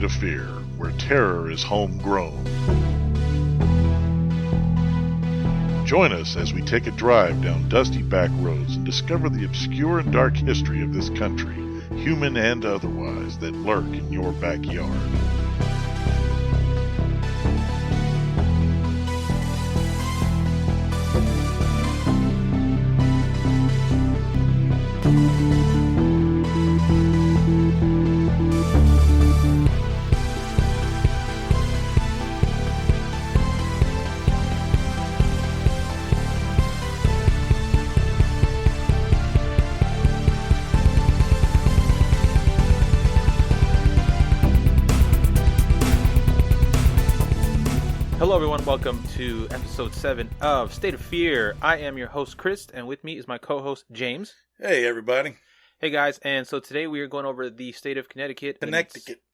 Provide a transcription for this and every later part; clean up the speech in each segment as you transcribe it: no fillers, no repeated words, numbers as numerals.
State of Fear, where terror is homegrown. Join us as we take a drive down dusty back roads and discover the obscure and dark history of this country, human and otherwise, that lurk in your backyard. Hello everyone, welcome to episode 7 of State of Fear. I am your host Chris, and with me is my co-host James. Hey everybody. Hey guys, and so today we are going over the state of Connecticut.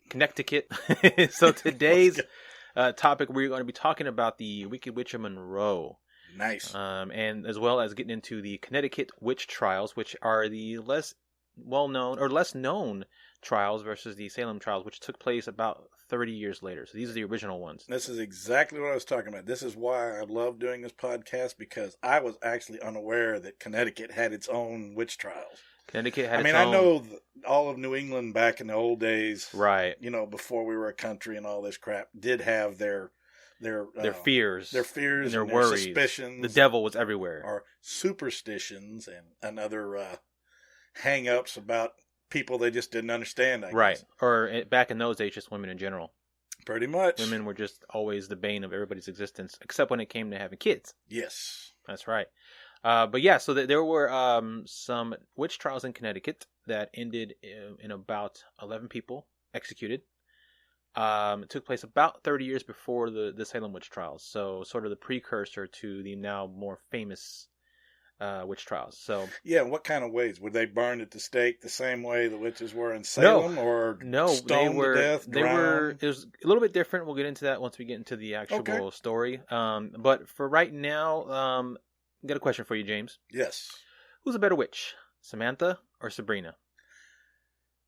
Connecticut. So today's topic, we're going to be talking about the Wicked Witch of Monroe. Nice. And as well as getting into the Connecticut Witch Trials, which are the less well-known or less known trials versus the Salem trials, which took place about 30 years later. So these are the original ones. This is exactly what I was talking about. This is why I love doing this podcast, because I was actually unaware that Connecticut had its own witch trials. Connecticut had I mean, I know all of New England back in the old days, right? You know, before we were a country and all this crap, did have their fears, and their worries, suspicions. The devil was everywhere, or superstitions and other hang-ups about people they just didn't understand, I right? guess. Or back in those days, just women in general. Pretty much. Women were just always the bane of everybody's existence, except when it came to having kids. Yes. That's right. But yeah, so there were some witch trials in Connecticut that ended in about 11 people executed. It took place about 30 years before the Salem witch trials, so sort of the precursor to the now more famous witch trials. So yeah, what kind of ways? Were they burned at the stake the same way the witches were in Salem, or stoned to death? It was a little bit different. We'll get into that once we get into the actual story. But for right now, got a question for you, James. Yes. Who's a better witch, Samantha or Sabrina?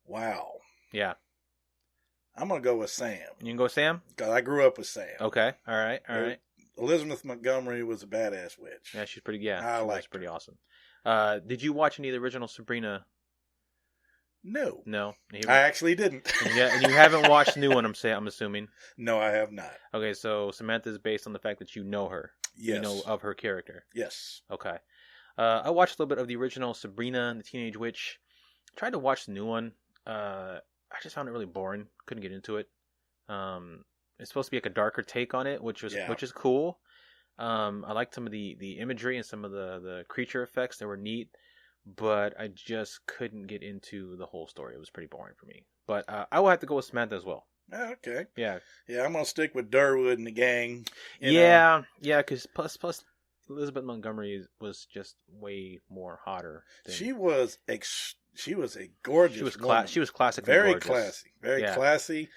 Wow. Yeah. I'm gonna go with Sam. You can go with Sam? Because I grew up with Sam. Okay. All right. Elizabeth Montgomery was a badass witch. Yeah, she's pretty. Yeah, I liked her. Pretty awesome. Did you watch any of the original Sabrina? No. I actually didn't. and you haven't watched the new one. I'm assuming. No, I have not. Okay, so Samantha is based on the fact that you know her. Yes. You know of her character. Yes. Okay. I watched a little bit of the original Sabrina and the Teenage Witch. Tried to watch the new one. I just found it really boring. Couldn't get into it. It's supposed to be like a darker take on it, which is cool. I liked some of the imagery and some of the creature effects. They were neat, but I just couldn't get into the whole story. It was pretty boring for me. But I will have to go with Samantha as well. Okay. Yeah. Yeah, I'm gonna stick with Durwood and the gang. Yeah, because plus Elizabeth Montgomery was just way more hotter. She was a gorgeous woman. She was classic. Very classy. Very classy.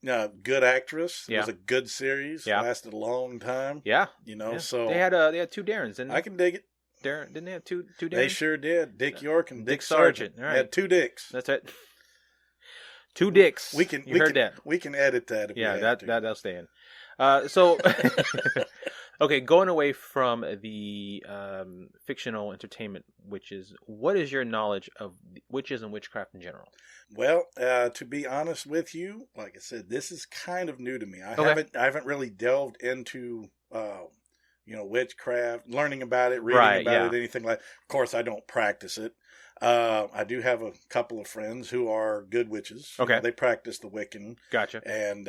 Good actress. Yeah. It was a good series. Yeah. Lasted a long time. Yeah. So they had two Darrens, didn't they? I can dig it. Didn't they have two Darrens? They sure did. Dick York and Dick Sargent. Sargent. All right. They had two Dicks. That's it. Two Dicks. You heard that. We can edit that if we have to. That'll stay in. So okay, going away from the fictional entertainment witches, what is your knowledge of witches and witchcraft in general? Well, to be honest with you, like I said, this is kind of new to me. I haven't really delved into witchcraft, learning about it, reading about it, anything like. Of course, I don't practice it. I do have a couple of friends who are good witches. Okay, they practice the Wiccan. Gotcha. And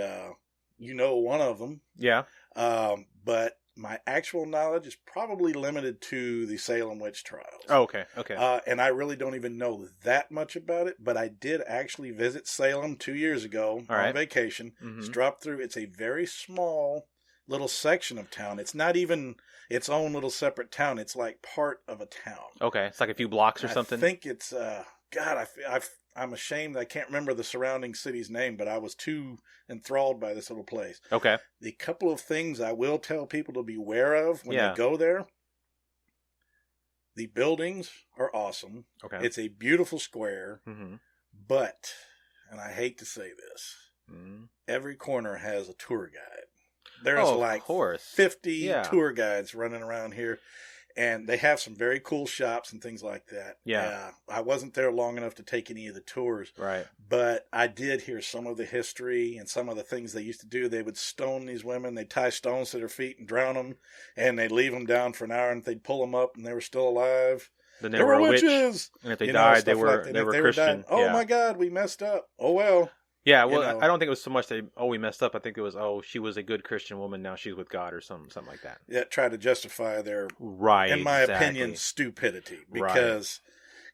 one of them. Yeah. But my actual knowledge is probably limited to the Salem witch trials. Oh, okay. And I really don't even know that much about it, but I did actually visit Salem 2 years ago on vacation. Mm-hmm. Just dropped through. It's a very small little section of town. It's not even its own little separate town. It's like part of a town. Okay, it's like a few blocks or something. I think it's I'm ashamed I can't remember the surrounding city's name, but I was too enthralled by this little place. Okay. The couple of things I will tell people to beware of when they go there. The buildings are awesome. Okay. It's a beautiful square, mm-hmm. but, and I hate to say this, mm-hmm. every corner has a tour guide. There's like 50 tour guides running around here. And they have some very cool shops and things like that. Yeah. I wasn't there long enough to take any of the tours. Right. But I did hear some of the history and some of the things they used to do. They would stone these women. They'd tie stones to their feet and drown them. And they'd leave them down for an hour and they'd pull them up and they were still alive. Then they were a witches. And if they died, they were Christian. Oh my God, we messed up. Oh well. Yeah, well, I don't think it was so much that, we messed up. I think it was, she was a good Christian woman, now she's with God or something like that. Yeah, try to justify their, in my opinion, stupidity. Because,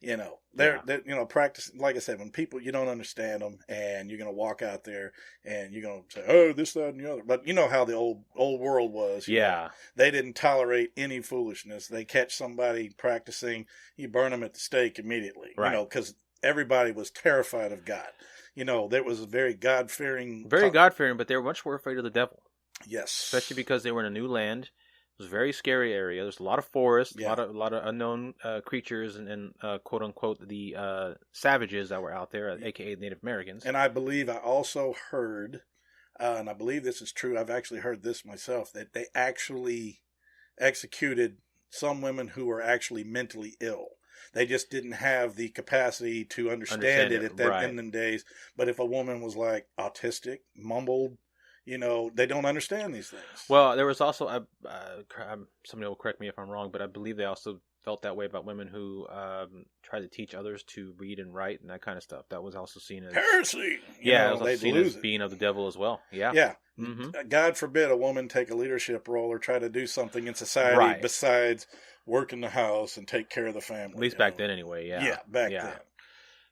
they're practice, like I said, when people, you don't understand them, and you're going to walk out there, and you're going to say, oh, this, that, and the other. But you know how the old world was. Yeah. They didn't tolerate any foolishness. They catch somebody practicing, you burn them at the stake immediately. Right. Because everybody was terrified of God. There was a very God-fearing... Very God-fearing, but they were much more afraid of the devil. Yes. Especially because they were in a new land. It was a very scary area. There's a lot of forest, a lot of unknown creatures, and quote-unquote, the savages that were out there, a.k.a. Native Americans. And I believe I also heard, and I believe this is true, I've actually heard this myself, that they actually executed some women who were actually mentally ill. They just didn't have the capacity to understand it in them days. But if a woman was like autistic, mumbled, they don't understand these things. Well, there was also, somebody will correct me if I'm wrong, but I believe they also felt that way about women who tried to teach others to read and write and that kind of stuff. That was also seen as heresy. It was also seen as being of the devil as well. Yeah. Yeah. Mm-hmm. God forbid a woman take a leadership role or try to do something in society besides work in the house and take care of the family. At least back then anyway, yeah. Yeah, back then.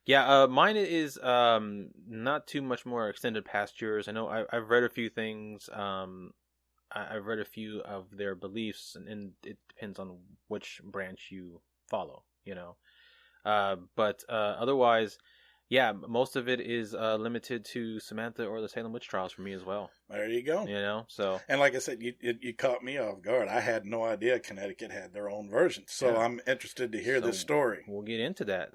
Yeah, mine is not too much more extended past yours. I know I've read a few things. I've read a few of their beliefs, and it depends on which branch you follow, But otherwise, yeah, most of it is limited to Samantha or the Salem Witch Trials for me as well. There you go. So. And like I said, you caught me off guard. I had no idea Connecticut had their own version. So I'm interested to hear this story. We'll get into that.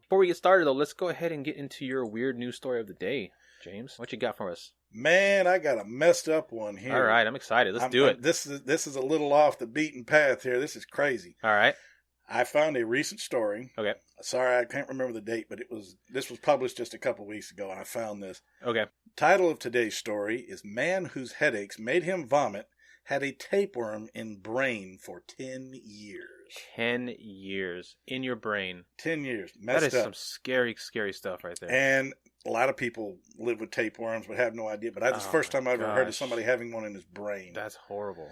Before we get started, though, let's go ahead and get into your weird news story of the day, James. What you got for us? Man, I got a messed up one here. All right, I'm excited. Let's do it. This is a little off the beaten path here. This is crazy. All right. I found a recent story. Okay. Sorry, I can't remember the date, but this was published just a couple weeks ago, and I found this. Okay. Title of today's story is Man Whose Headaches Made Him Vomit Had a Tapeworm in Brain for 10 Years. 10 years in your brain. 10 years. Messed up. That is some scary, scary stuff right there. And a lot of people live with tapeworms but have no idea. But that's the first time I've ever heard of somebody having one in his brain. That's horrible.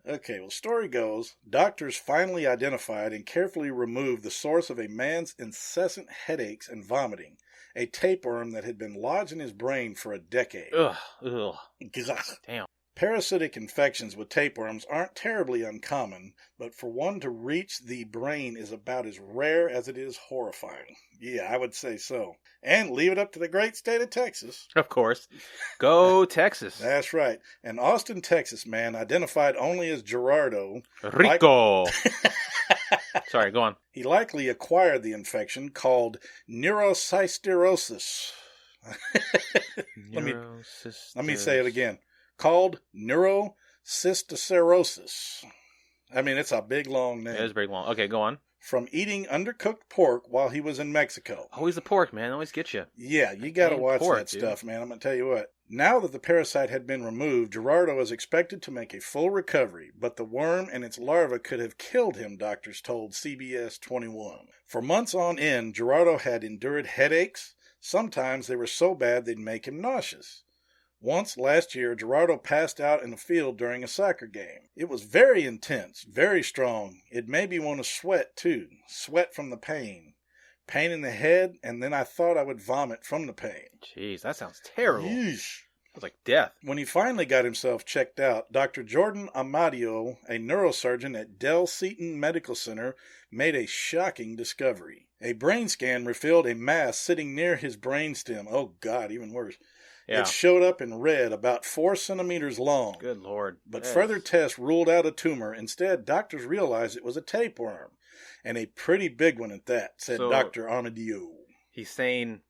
Okay, well, story goes, doctors finally identified and carefully removed the source of a man's incessant headaches and vomiting, a tapeworm that had been lodged in his brain for a decade. Ugh. Damn. Parasitic infections with tapeworms aren't terribly uncommon, but for one to reach the brain is about as rare as it is horrifying. Yeah, I would say so. And leave it up to the great state of Texas. Of course. Go Texas. That's right. An Austin, Texas man identified only as Gerardo. Rico. Sorry, go on. He likely acquired the infection called neurocystirosis. Let me say it again. Called neurocysticercosis. I mean, it's a big, long name. It is very long. Okay, go on. From eating undercooked pork while he was in Mexico. Always the pork, man. Always gets you. Yeah, you got to watch that stuff, man. I'm going to tell you what. Now that the parasite had been removed, Gerardo is expected to make a full recovery, but the worm and its larva could have killed him, doctors told CBS 21. For months on end, Gerardo had endured headaches. Sometimes they were so bad they'd make him nauseous. Once last year, Gerardo passed out in the field during a soccer game. It was very intense, very strong. It made me want to sweat, too. Sweat from the pain. pain in the head, and then I thought I would vomit from the pain. Jeez, that sounds terrible. Yeesh. It was like death. When he finally got himself checked out, Dr. Jordan Amadio, a neurosurgeon at Del Seaton Medical Center, made a shocking discovery. A brain scan revealed a mass sitting near his brainstem. Oh, God, even worse. Yeah. It showed up in red, about 4 centimeters long. Good Lord. But further tests ruled out a tumor. Instead, doctors realized it was a tapeworm. And a pretty big one at that, said Dr. Amadio. He's saying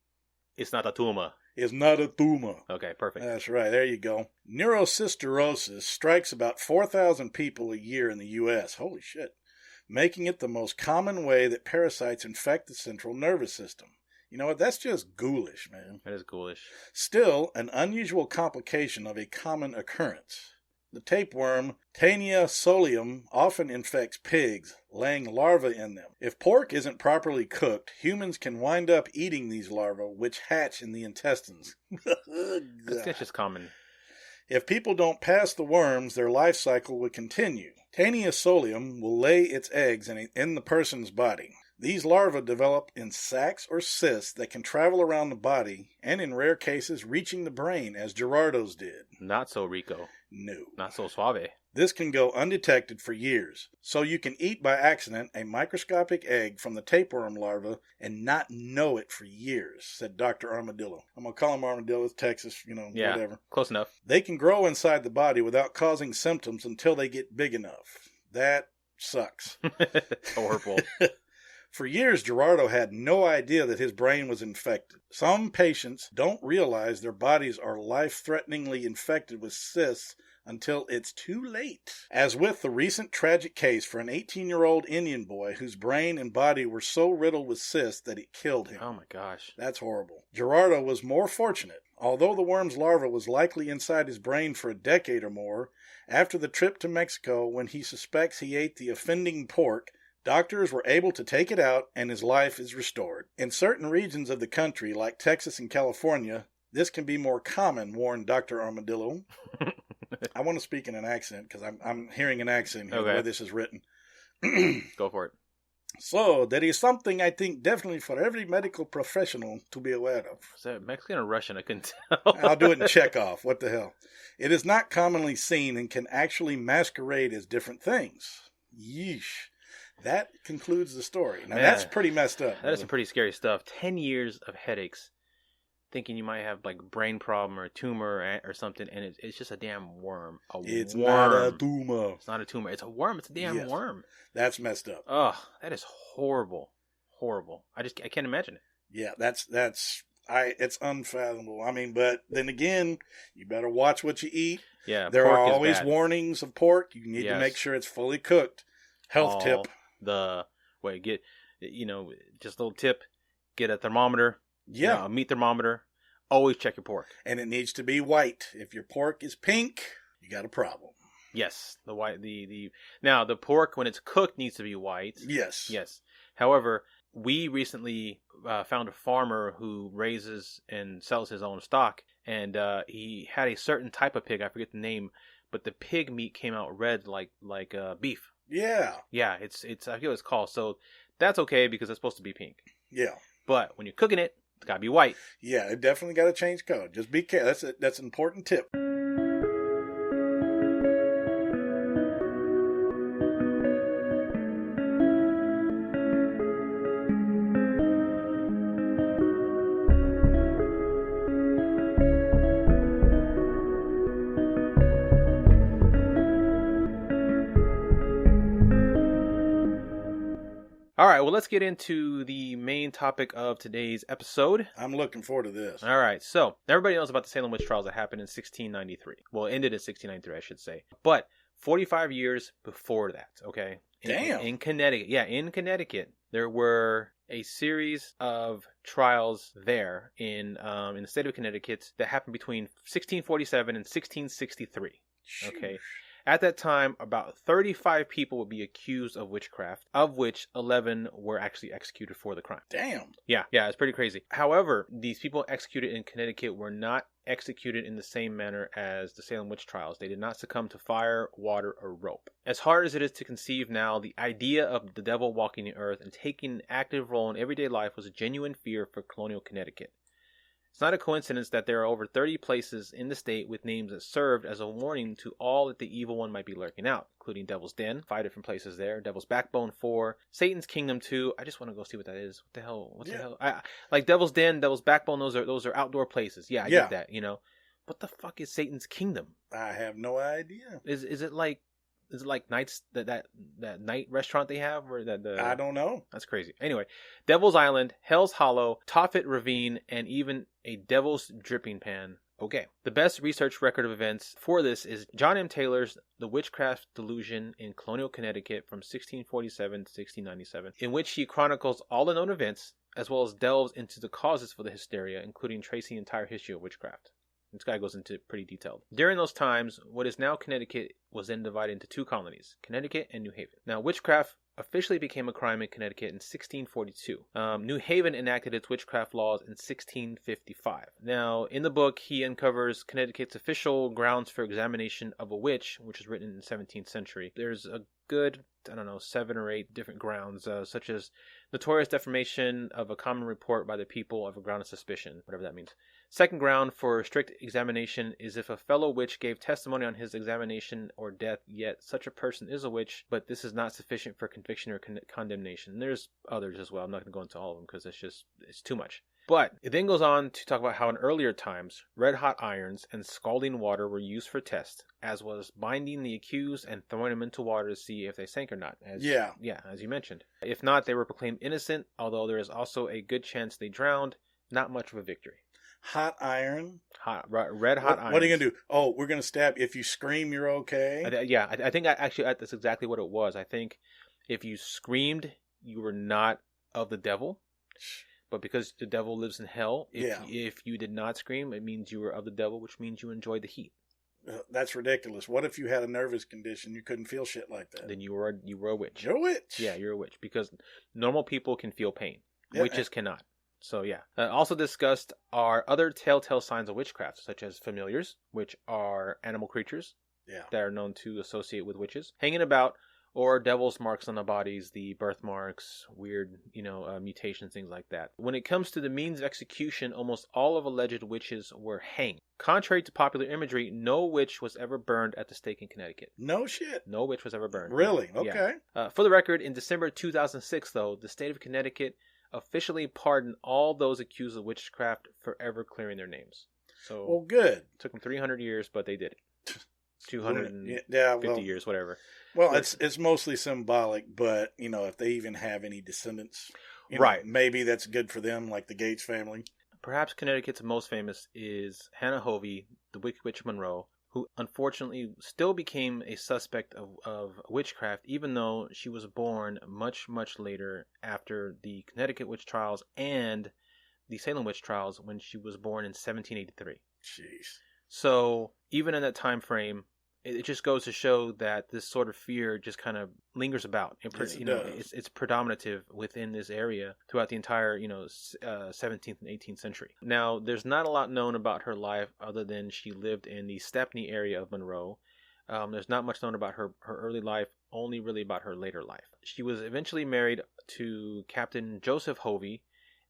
it's not a tumor. Is not a tumor. Okay, perfect. That's right. There you go. Neurocysticercosis strikes about 4,000 people a year in the U.S. Holy shit. Making it the most common way that parasites infect the central nervous system. You know what? That's just ghoulish, man. That is ghoulish. Still, an unusual complication of a common occurrence. The tapeworm, Taenia solium, often infects pigs, laying larvae in them. If pork isn't properly cooked, humans can wind up eating these larvae, which hatch in the intestines. That's just common. If people don't pass the worms, their life cycle will continue. Taenia solium will lay its eggs in the person's body. These larvae develop in sacs or cysts that can travel around the body, and in rare cases reaching the brain, as Gerardo's did. Not so Rico. No. Not so suave. This can go undetected for years, so you can eat by accident a microscopic egg from the tapeworm larva and not know it for years, said Dr. Armadillo. I'm going to call him Armadillo. It's Texas, whatever. Close enough. They can grow inside the body without causing symptoms until they get big enough. That sucks. Horrible. For years, Gerardo had no idea that his brain was infected. Some patients don't realize their bodies are life-threateningly infected with cysts until it's too late. As with the recent tragic case for an 18-year-old Indian boy whose brain and body were so riddled with cysts that it killed him. Oh my gosh. That's horrible. Gerardo was more fortunate. Although the worm's larva was likely inside his brain for a decade or more, after the trip to Mexico when he suspects he ate the offending pork, doctors were able to take it out and his life is restored. In certain regions of the country, like Texas and California, this can be more common, warned Dr. Armadillo. I want to speak in an accent because I'm hearing an accent here where this is written. Go for it. So, there is something I think definitely for every medical professional to be aware of. Is that Mexican or Russian? I couldn't tell. I'll do it in Chekhov. What the hell? It is not commonly seen and can actually masquerade as different things. Yeesh. That concludes the story. Now, that's pretty messed up. That is some pretty scary stuff. 10 years of headaches, thinking you might have like a brain problem or a tumor or something, and it's just a damn worm. It's not a tumor. It's not a tumor. It's a worm. It's a damn worm. That's messed up. Oh, that is horrible. Horrible. I can't imagine it. Yeah, it's unfathomable. I mean, but then again, you better watch what you eat. Yeah, there are always warnings of pork. You need to make sure it's fully cooked. Health tip. Just a little tip. Get a thermometer. Yeah. A meat thermometer. Always check your pork. And it needs to be white. If your pork is pink, you got a problem. Yes. The white, now the pork when it's cooked needs to be white. Yes. Yes. However, we recently found a farmer who raises and sells his own stock, and he had a certain type of pig. I forget the name, but the pig meat came out red like beef. Yeah. Yeah, it's I forget what it's called. So that's okay because it's supposed to be pink. Yeah. But when you're cooking it, it's got to be white. Yeah, it definitely got to change color. Just be careful. That's an important tip. All right, well, let's get into the main topic of today's episode. I'm looking forward to this. All right, so everybody knows about the Salem Witch Trials that happened in 1693. Well, it ended in 1693, I should say. But 45 years before that, okay? Damn. In Connecticut. Yeah, in Connecticut, there were a series of trials there in the state of Connecticut that happened between 1647 and 1663. Okay. At that time, about 35 people would be accused of witchcraft, of which 11 were actually executed for the crime. Damn. Yeah, it's pretty crazy. However, these people executed in Connecticut were not executed in the same manner as the Salem witch trials. They did not succumb to fire, water, or rope. As hard as it is to conceive now, the idea of the devil walking the earth and taking an active role in everyday life was a genuine fear for colonial Connecticut. It's not a coincidence that there are over 30 places in the state with names that served as a warning to all that the evil one might be lurking out, including Devil's Den, 5 different places there, Devil's Backbone 4, Satan's Kingdom 2. I just want to go see what that is. What the hell? What the hell? Like Devil's Den, Devil's Backbone, those are outdoor places. Yeah, I get that, you know. What the fuck is Satan's Kingdom? I have no idea. Is it like nights that night restaurant they have where I don't know. That's crazy. Anyway, Devil's Island, Hell's Hollow, Tophet Ravine, and even a Devil's Dripping Pan. Okay. The best research record of events for this is John M. Taylor's The Witchcraft Delusion in Colonial Connecticut from 1647 to 1697, in which he chronicles all the known events as well as delves into the causes for the hysteria, including tracing the entire history of witchcraft. This guy goes into pretty detailed. During those times, what is now Connecticut was then divided into 2 colonies, Connecticut and New Haven. Now, witchcraft officially became a crime in Connecticut in 1642. New Haven enacted its witchcraft laws in 1655. Now, in the book, he uncovers Connecticut's official grounds for examination of a witch, which was written in the 17th century. There's a good, 7 or 8 different grounds, such as notorious defamation of a common report by the people of a ground of suspicion, whatever that means. Second ground for strict examination is if a fellow witch gave testimony on his examination or death, yet such a person is a witch, but this is not sufficient for conviction or condemnation. And there's others as well. I'm not going to go into all of them because it's too much. But it then goes on to talk about how in earlier times, red-hot irons and scalding water were used for tests, as was binding the accused and throwing them into water to see if they sank or not. As you mentioned. If not, they were proclaimed innocent, although there is also a good chance they drowned. Not much of a victory. Hot iron? Red hot iron. What are you going to do? Oh, we're going to stab. If you scream, you're okay? I think that's exactly what it was. I think if you screamed, you were not of the devil. But because the devil lives in hell, if you did not scream, it means you were of the devil, which means you enjoyed the heat. That's ridiculous. What if you had a nervous condition? You couldn't feel shit like that. Then you were a witch. You're a witch. Yeah, you're a witch. Because normal people can feel pain. Witches cannot. So yeah. Also discussed are other telltale signs of witchcraft, such as familiars, which are animal creatures that are known to associate with witches, hanging about, or devil's marks on the bodies, the birthmarks, weird, mutations, things like that. When it comes to the means of execution, almost all of alleged witches were hanged. Contrary to popular imagery, no witch was ever burned at the stake in Connecticut. No shit. No witch was ever burned. Really? Okay. Yeah. For the record, in December 2006, though, the state of Connecticut officially pardoned all those accused of witchcraft, forever clearing their names. So, well, good. It took them 300 years, but they did it. 250 years, whatever. Well, it's mostly symbolic, but, if they even have any descendants, maybe that's good for them, like the Gates family. Perhaps Connecticut's most famous is Hanna Hovey, the Wicked Witch of Monroe, who unfortunately still became a suspect of witchcraft, even though she was born much, much later after the Connecticut Witch Trials and the Salem Witch Trials, when she was born in 1783. Jeez. So even in that time frame, it just goes to show that this sort of fear just kind of lingers about. It's predominative within this area throughout the entire 17th and 18th century. Now, there's not a lot known about her life other than she lived in the Stepney area of Monroe. There's not much known about her early life, only really about her later life. She was eventually married to Captain Joseph Hovey,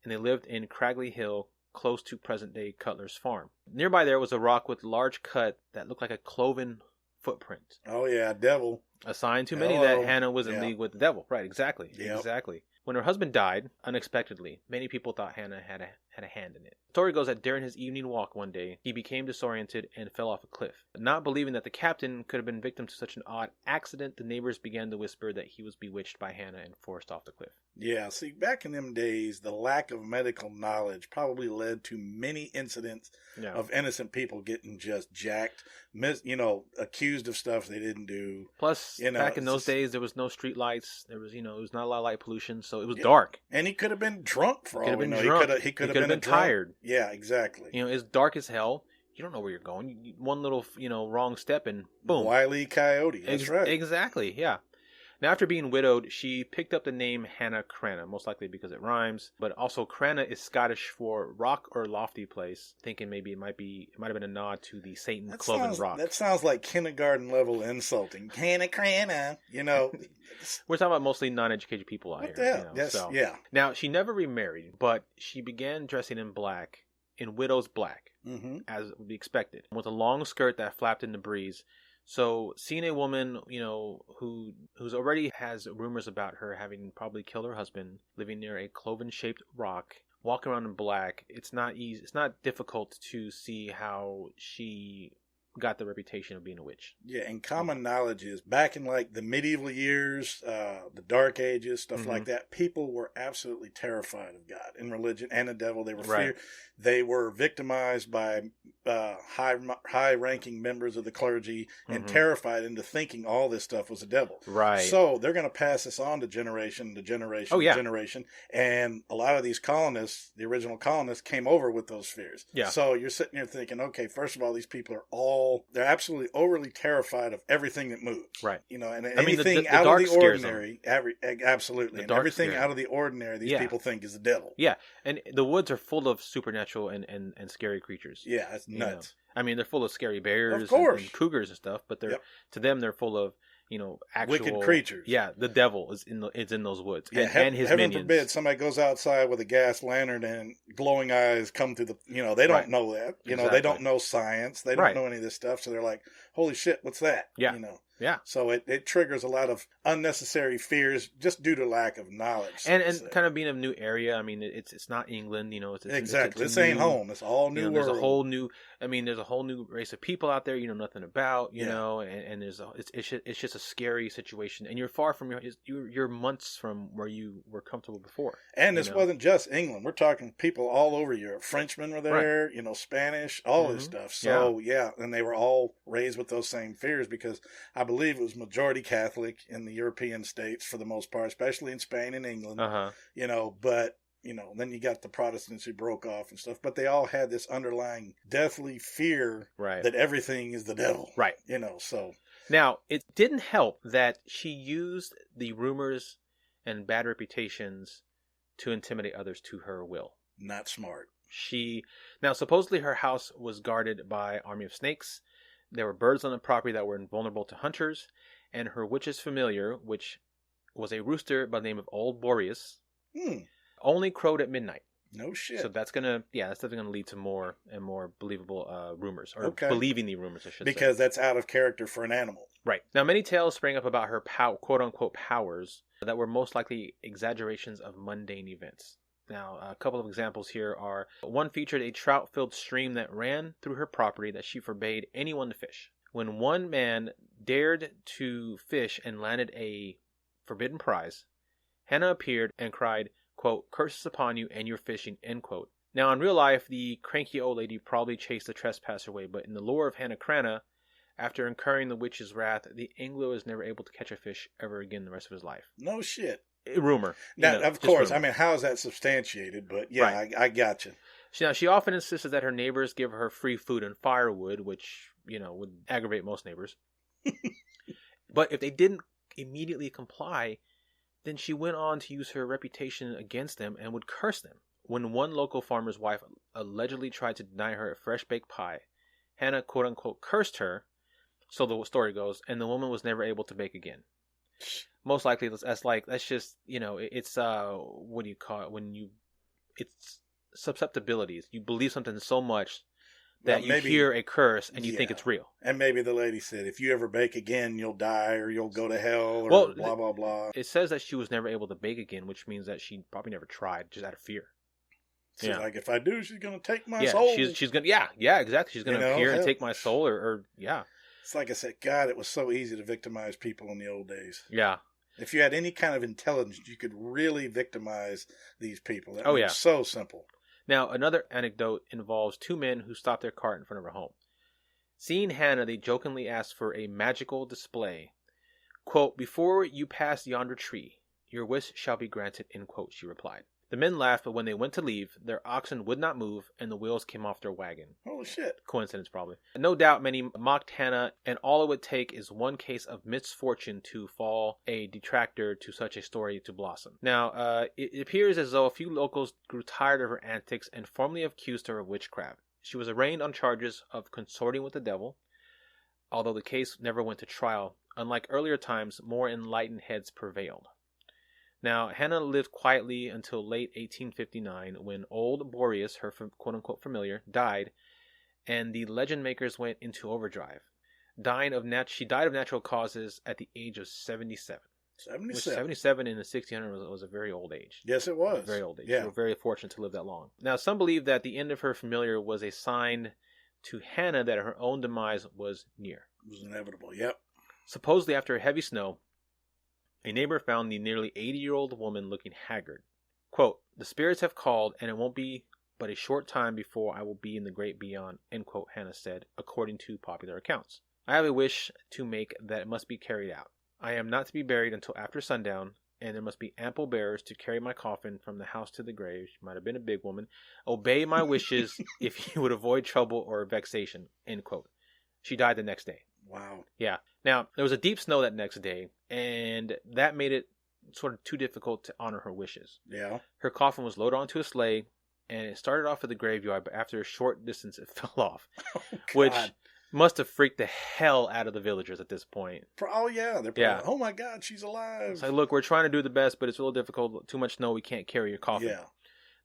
and they lived in Cragley Hill, close to present-day Cutler's Farm. Nearby there was a rock with a large cut that looked like a cloven footprint. Oh, yeah, devil. A sign to many that Hannah was in league with the devil. Right, exactly. Yep. Exactly. When her husband died, unexpectedly, many people thought Hannah had a hand in it. The story goes that during his evening walk one day, he became disoriented and fell off a cliff. Not believing that the captain could have been victim to such an odd accident, the neighbors began to whisper that he was bewitched by Hannah and forced off the cliff. Yeah, see, back in them days, the lack of medical knowledge probably led to many incidents of innocent people getting just jacked, accused of stuff they didn't do. Plus, back in those days, there was no street lights. There was, it was not a lot of light pollution, so it was dark. And he could have been drunk for all we know. He could have been tired. Yeah, exactly. It's dark as hell. you don't know where you're going. One little, wrong step and boom. Wile E. Coyote. That's right. Exactly, yeah. Now, after being widowed, she picked up the name Hanna Cranna, most likely because it rhymes. But also, Cranna is Scottish for rock or lofty place. Thinking maybe it might have been a nod to the Satan cloven rock. That sounds like kindergarten level insulting. Hanna Cranna, We're talking about mostly non-educated people out here. Yes, yeah. Now, she never remarried, but she began dressing in black, in widow's black, as would be expected, with a long skirt that flapped in the breeze. So, seeing a woman, who's already has rumors about her having probably killed her husband, living near a cloven-shaped rock, walking around in black, it's not easy. It's not difficult to see how she got the reputation of being a witch. Yeah, and common knowledge is back in like the medieval years, the Dark Ages, stuff like that, people were absolutely terrified of God and religion and the devil. They were They were victimized by high-ranking members of the clergy and terrified into thinking all this stuff was the devil. Right. So they're going to pass this on to generation to generation to generation. And a lot of these colonists, the original colonists, came over with those fears. Yeah. So you're sitting here thinking, okay, first of all, these people are they're absolutely overly terrified of everything that moves. Right. And anything out of the ordinary, absolutely. And everything out of the ordinary, these people think is the devil. Yeah. And the woods are full of supernatural and scary creatures. Yeah, it's nuts. I mean, they're full of scary bears of course. And cougars and stuff, but to them, they're full of, actual wicked creatures. Yeah, the devil is in those woods. Yeah, and his heaven minions. forbid somebody goes outside with a gas lantern and glowing eyes come through the, they don't know that. They don't know science. They don't know any of this stuff. So they're like, holy shit, what's that? Yeah. Yeah. So it triggers a lot of unnecessary fears just due to lack of knowledge. And kind of being a new area. I mean, it's not England, Exactly. This ain't home. It's all new world. There's a whole new race of people out there you know nothing about, and it's just a scary situation. And you're far from you're months from where you were comfortable before. And this wasn't just England. We're talking people all over Europe. Frenchmen were there, Spanish, all this stuff. So, and they were all raised with those same fears because I believe it was majority Catholic in the European states for the most part, especially in Spain and England. But then you got the Protestants who broke off and stuff, but they all had this underlying deathly fear that everything is the devil. Right. So. Now, it didn't help that she used the rumors and bad reputations to intimidate others to her will. Not smart. Now, supposedly her house was guarded by an army of snakes. There were birds on the property that were invulnerable to hunters, and her witch's familiar, which was a rooster by the name of Old Boreas, only crowed at midnight. No shit. So that's definitely gonna lead to more and more believable rumors, or believing the rumors, I should say. Because that's out of character for an animal. Right. Now, many tales sprang up about her quote-unquote powers that were most likely exaggerations of mundane events. Now, a couple of examples here are, one featured a trout-filled stream that ran through her property that she forbade anyone to fish. When one man dared to fish and landed a forbidden prize, Hanna appeared and cried, quote, "Curses upon you and your fishing," end quote. Now, in real life, the cranky old lady probably chased the trespasser away, but in the lore of Hanna Cranna, after incurring the witch's wrath, the angler was never able to catch a fish ever again the rest of his life. No shit. Rumor. Now, of course, rumor. I mean, how is that substantiated? But yeah, right. I got you. Now, she often insisted that her neighbors give her free food and firewood, which, would aggravate most neighbors. But if they didn't immediately comply, then she went on to use her reputation against them and would curse them. When one local farmer's wife allegedly tried to deny her a fresh baked pie, Hanna, quote unquote, cursed her, so the story goes, and the woman was never able to bake again. Most likely, that's just, it's, what do you call it? It's susceptibilities. You believe something so much that you hear a curse and you think it's real. And maybe the lady said, if you ever bake again, you'll die or you'll go to hell or blah, blah, blah. It says that she was never able to bake again, which means that she probably never tried, just out of fear. So like, if I do, she's going to take my soul. She's going to, exactly. She's going to appear and take my soul or. It's like I said, God, it was so easy to victimize people in the old days. Yeah. If you had any kind of intelligence, you could really victimize these people. That was so simple. Now, another anecdote involves two men who stopped their cart in front of her home. Seeing Hanna, they jokingly asked for a magical display. Quote, "Before you pass yonder tree, your wish shall be granted," end quote, she replied. The men laughed, but when they went to leave, their oxen would not move, and the wheels came off their wagon. Holy shit. Coincidence, probably. No doubt many mocked Hanna, and all it would take is one case of misfortune to fall a detractor to such a story to blossom. Now, it appears as though a few locals grew tired of her antics and formally accused her of witchcraft. She was arraigned on charges of consorting with the devil, although the case never went to trial. Unlike earlier times, more enlightened heads prevailed. Now, Hanna lived quietly until late 1859 when old Boreas, her quote-unquote familiar, died, and the legend makers went into overdrive. She died of natural causes at the age of 77. 77. Which 77 in the 1600s was a very old age. Yes, it was. Very old age. Yeah. We were very fortunate to live that long. Now, some believe that the end of her familiar was a sign to Hanna that her own demise was near. It was inevitable, yep. Supposedly, after a heavy snow, a neighbor found the nearly 80-year-old woman looking haggard. Quote, "The spirits have called, and it won't be but a short time before I will be in the great beyond," end quote, Hanna said, according to popular accounts. "I have a wish to make that it must be carried out. I am not to be buried until after sundown, and there must be ample bearers to carry my coffin from the house to the grave." She might have been a big woman. "Obey my wishes if you would avoid trouble or vexation," end quote. She died the next day. Wow. Yeah. Now, there was a deep snow that next day, and that made it sort of too difficult to honor her wishes. Yeah. Her coffin was loaded onto a sleigh, and it started off at the graveyard, but after a short distance, it fell off, which must have freaked the hell out of the villagers at this point. Oh, yeah. They're probably like, oh, my God, she's alive. It's like, look, we're trying to do the best, but it's a little difficult. Too much snow, we can't carry your coffin. Yeah.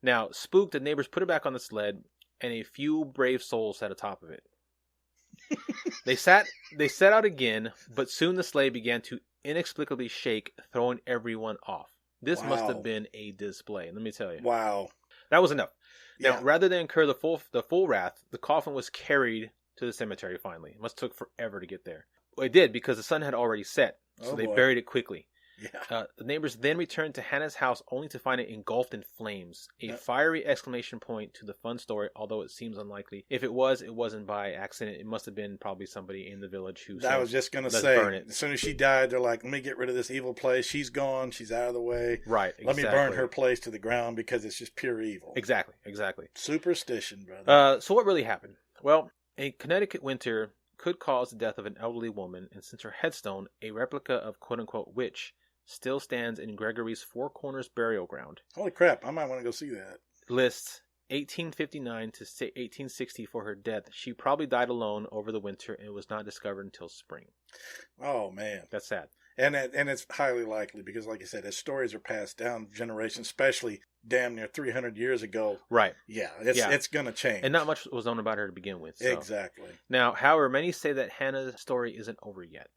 Now, spooked, the neighbors put it back on the sled, and a few brave souls sat atop of it. They set out again, but soon the sleigh began to inexplicably shake, throwing everyone off. This must have been a display, let me tell you. Wow. That was enough. Now, Yeah. rather than incur the full wrath, the coffin was carried to the cemetery finally. It must have took forever to get there. Well, it did, because the sun had already set, so they buried it quickly. Yeah. The neighbors then returned to Hanna's house only to find it engulfed in flames. A fiery exclamation point to the fun story, although it seems unlikely. If it wasn't by accident. It must have been probably somebody in the village who said, I was just going to say, as soon as she died, they're like, let me get rid of this evil place. She's gone. She's out of the way. Right, exactly. Let me burn her place to the ground because it's just pure evil. Exactly. Superstition, brother. So what really happened? Well, a Connecticut winter could cause the death of an elderly woman, and since her headstone, a replica of quote-unquote witch, still stands in Gregory's Four Corners burial ground. Holy crap, I might want to go see that. Lists 1859 to 1860 for her death. She probably died alone over the winter and was not discovered until spring. Oh, man. That's sad. And it's highly likely because, like I said, as stories are passed down generations, especially damn near 300 years ago. Right. Yeah, it's going to change. And not much was known about her to begin with. So. Exactly. Now, however, many say that Hanna's story isn't over yet.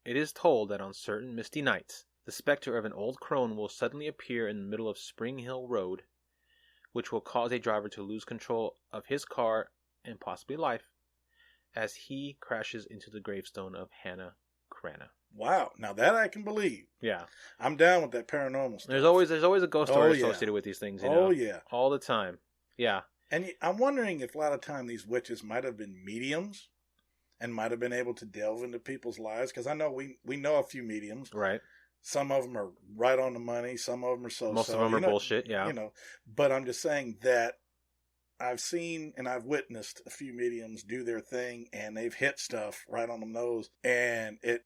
It is told that on certain misty nights, the specter of an old crone will suddenly appear in the middle of Spring Hill Road, which will cause a driver to lose control of his car and possibly life as he crashes into the gravestone of Hanna Cranna. Wow. Now that I can believe. Yeah. I'm down with that paranormal stuff. There's always a ghost story associated with these things, you know? Oh, yeah. All the time. Yeah. And I'm wondering if a lot of time these witches might have been mediums and might have been able to delve into people's lives. Because I know we know a few mediums. Right. Some of them are right on the money. Some of them are so-so. Most of them are bullshit, yeah. You know, but I'm just saying that I've seen and I've witnessed a few mediums do their thing, and they've hit stuff right on the nose, and it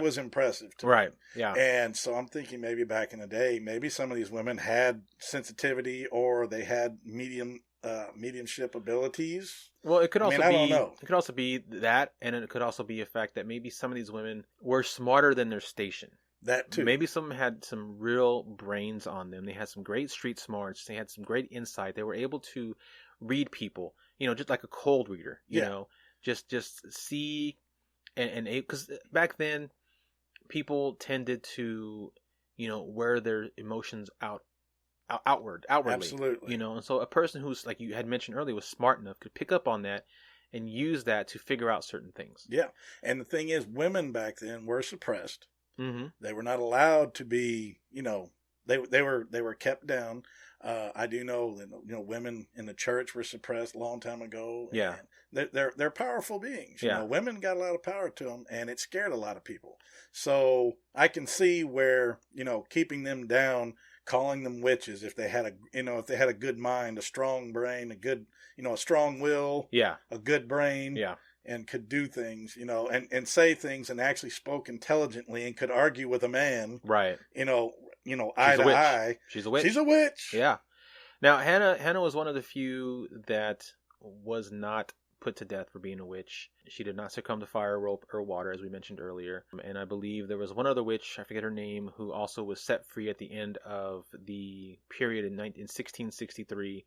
was impressive to me. Yeah. And so I'm thinking maybe back in the day, maybe some of these women had sensitivity or they had mediumship abilities. Well, it could also I don't know. It could also be that, and it could also be a fact that maybe some of these women were smarter than their station. That too. Maybe some had some real brains on them. They had some great street smarts. They had some great insight. They were able to read people, just like a cold reader, you know, just see and because back then people tended to, wear their emotions outwardly. Absolutely. And so a person who's, like you had mentioned earlier, was smart enough could pick up on that and use that to figure out certain things. Yeah. And the thing is, women back then were suppressed. Mm-hmm. They were not allowed to be, they were kept down. I do know that, women in the church were suppressed a long time ago. Yeah. They're powerful beings. Yeah. Women got a lot of power to them, and it scared a lot of people. So I can see where, keeping them down calling them witches if they had a good mind, a strong brain, a strong will, a good brain, and could do things, and say things and actually spoke intelligently and could argue with a man, right? Eye to eye. She's a witch. She's a witch. Yeah. Now Hanna was one of the few that was not put to death for being a witch. She did not succumb to fire, rope, or water, as we mentioned earlier. And I believe there was one other witch, I forget her name, who also was set free at the end of the period in 1663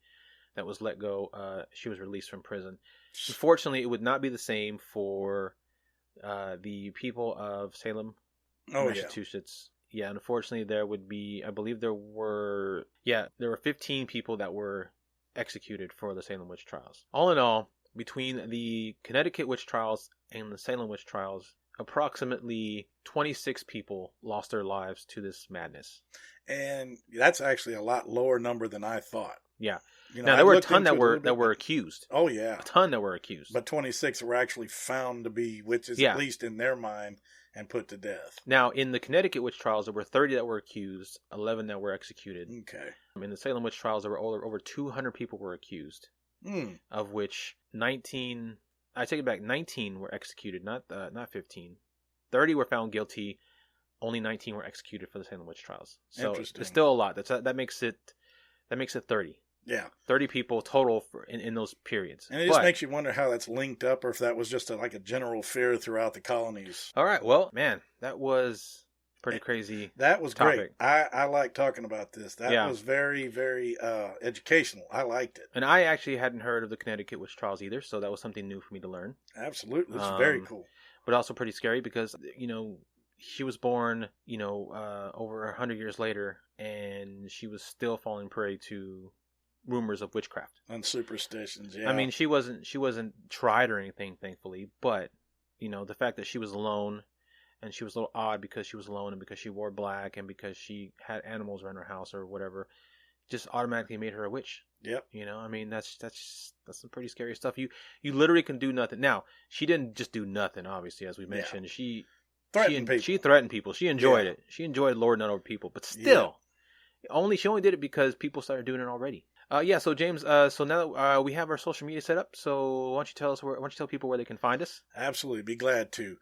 that was let go. She was released from prison. Unfortunately, it would not be the same for the people of Salem, Massachusetts. Yeah, unfortunately, there would be, I believe there were 15 people that were executed for the Salem Witch Trials. All in all, between the Connecticut Witch Trials and the Salem Witch Trials, approximately 26 people lost their lives to this madness. And that's actually a lot lower number than I thought. Yeah. Now, there were a ton that were accused. Oh, yeah. A ton that were accused. But 26 were actually found to be witches, at least in their mind, and put to death. Now, in the Connecticut Witch Trials, there were 30 that were accused, 11 that were executed. Okay. In the Salem Witch Trials, there were over 200 people were accused, of which 19 were executed, not 15. 30 were found guilty, only 19 were executed for the Salem Witch Trials. So it's still a lot. That makes it 30. Yeah. 30 people total in those periods. And it just makes you wonder how that's linked up, or if that was just a general fear throughout the colonies. All right. Well, man, that was pretty crazy. That was topic. Great. I like talking about this. That was very, very educational. I liked it. And I actually hadn't heard of the Connecticut Witch Trials either, so that was something new for me to learn. Absolutely. It's very cool. But also pretty scary because, she was born, over 100 years later, and she was still falling prey to rumors of witchcraft and superstitions. Yeah, I mean, she wasn't tried or anything, thankfully, but the fact that she was alone, and she was a little odd because she was alone and because she wore black and because she had animals around her house or whatever, just automatically made her a witch. Yep. I mean, that's some pretty scary stuff. You literally can do nothing. Now, she didn't just do nothing, obviously, as we mentioned. She threatened people. She enjoyed it. She enjoyed lording over people, but still, she only did it because people started doing it already. So James, so now that we have our social media set up, so why don't you tell people where they can find us? Absolutely, be glad to.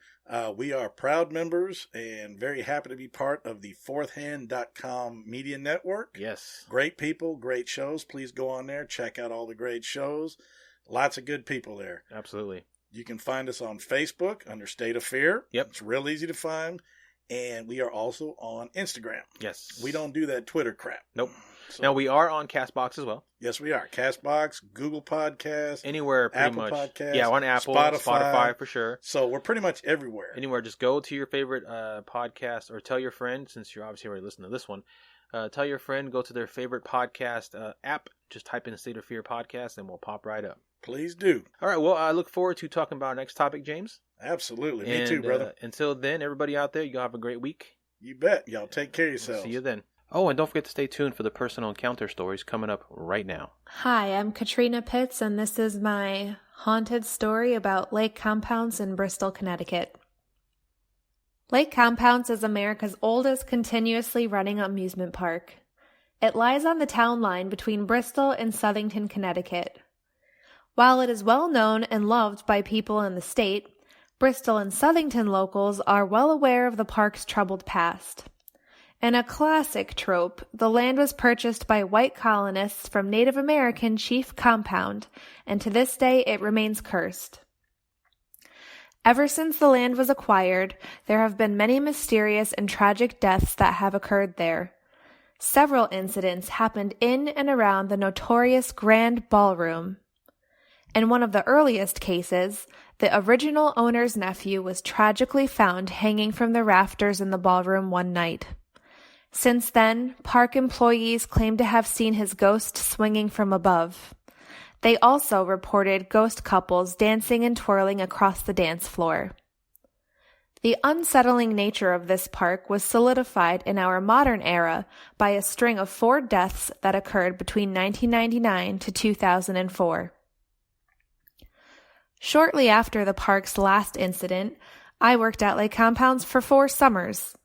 We are proud members and very happy to be part of the fourthhand.com media network. Yes. Great people, great shows. Please go on there, check out all the great shows. Lots of good people there. Absolutely. You can find us on Facebook under State of Fear. Yep. It's real easy to find. And we are also on Instagram. Yes. We don't do that Twitter crap. Nope. So, now, we are on CastBox as well. Yes, we are. CastBox, Google Podcasts. Anywhere, pretty Apple much. Podcasts. Yeah, on Apple, Spotify for sure. So we're pretty much everywhere. Anywhere. Just go to your favorite podcast, or tell your friend, since you're obviously already listening to this one, tell your friend, go to their favorite podcast app. Just type in State of Fear Podcast, and we'll pop right up. Please do. All right. Well, I look forward to talking about our next topic, James. Absolutely. Me too, brother. Until then, everybody out there, you have a great week. You bet. Y'all take care of yourselves. See you then. Oh, and don't forget to stay tuned for the personal encounter stories coming up right now. Hi, I'm Katrina Pitts, and this is my haunted story about Lake Compounce in Bristol, Connecticut. Lake Compounce is America's oldest continuously running amusement park. It lies on the town line between Bristol and Southington, Connecticut. While it is well known and loved by people in the state, Bristol and Southington locals are well aware of the park's troubled past. In a classic trope, the land was purchased by white colonists from Native American Chief Compound, and to this day it remains cursed. Ever since the land was acquired, there have been many mysterious and tragic deaths that have occurred there. Several incidents happened in and around the notorious Grand Ballroom. In one of the earliest cases, the original owner's nephew was tragically found hanging from the rafters in the ballroom one night. Since then, park employees claim to have seen his ghost swinging from above. They also reported ghost couples dancing and twirling across the dance floor. The unsettling nature of this park was solidified in our modern era by a string of 4 deaths that occurred between 1999 to 2004. Shortly after the park's last incident, I worked at Lake Compounce for 4 summers.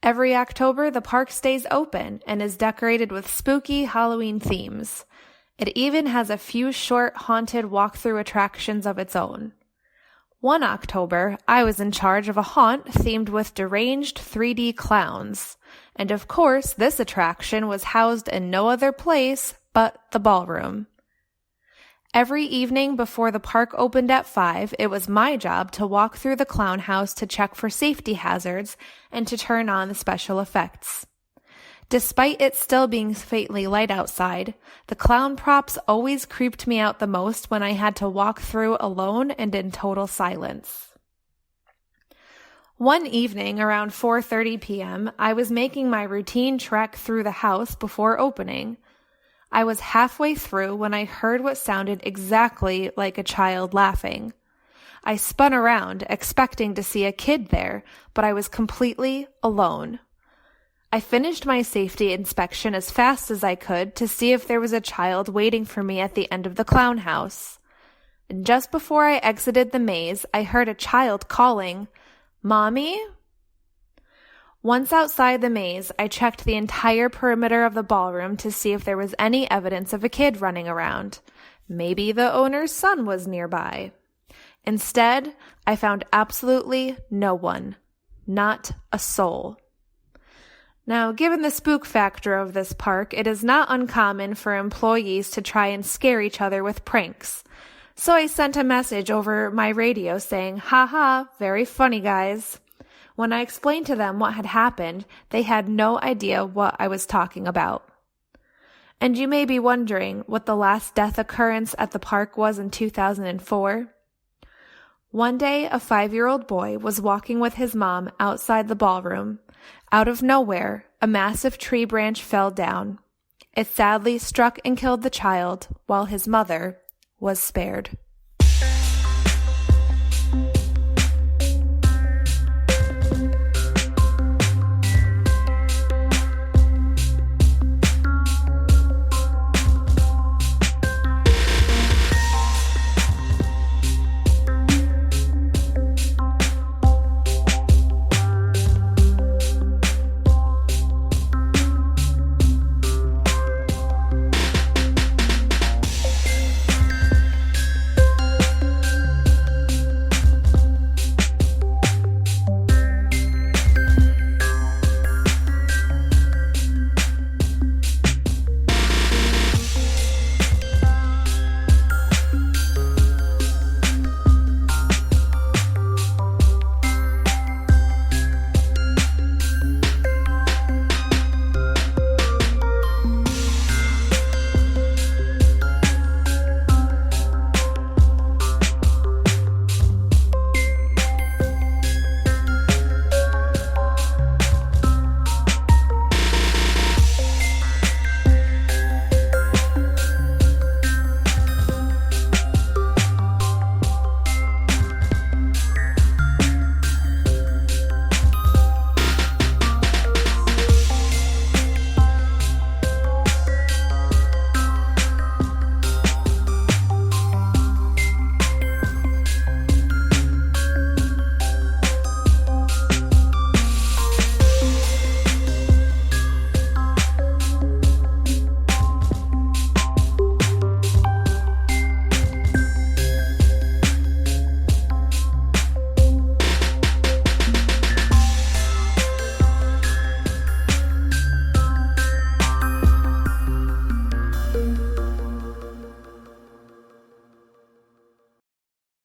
Every October, the park stays open and is decorated with spooky Halloween themes. It even has a few short haunted walkthrough attractions of its own. One October, I was in charge of a haunt themed with deranged 3D clowns. And of course, this attraction was housed in no other place but the ballroom. Every evening before the park opened at 5, it was my job to walk through the clown house to check for safety hazards and to turn on the special effects. Despite it still being faintly light outside, the clown props always creeped me out the most when I had to walk through alone and in total silence. One evening around 4:30 p.m., I was making my routine trek through the house before opening. I was halfway through when I heard what sounded exactly like a child laughing. I spun around, expecting to see a kid there, but I was completely alone. I finished my safety inspection as fast as I could to see if there was a child waiting for me at the end of the clown house. And just before I exited the maze, I heard a child calling, "Mommy?" Once outside the maze, I checked the entire perimeter of the ballroom to see if there was any evidence of a kid running around. Maybe the owner's son was nearby. Instead, I found absolutely no one. Not a soul. Now, given the spook factor of this park, it is not uncommon for employees to try and scare each other with pranks. So I sent a message over my radio saying, "Ha ha, very funny guys." When I explained to them what had happened, they had no idea what I was talking about. And you may be wondering what the last death occurrence at the park was in 2004. One day, a 5-year-old boy was walking with his mom outside the ballroom. Out of nowhere, a massive tree branch fell down. It sadly struck and killed the child, while his mother was spared.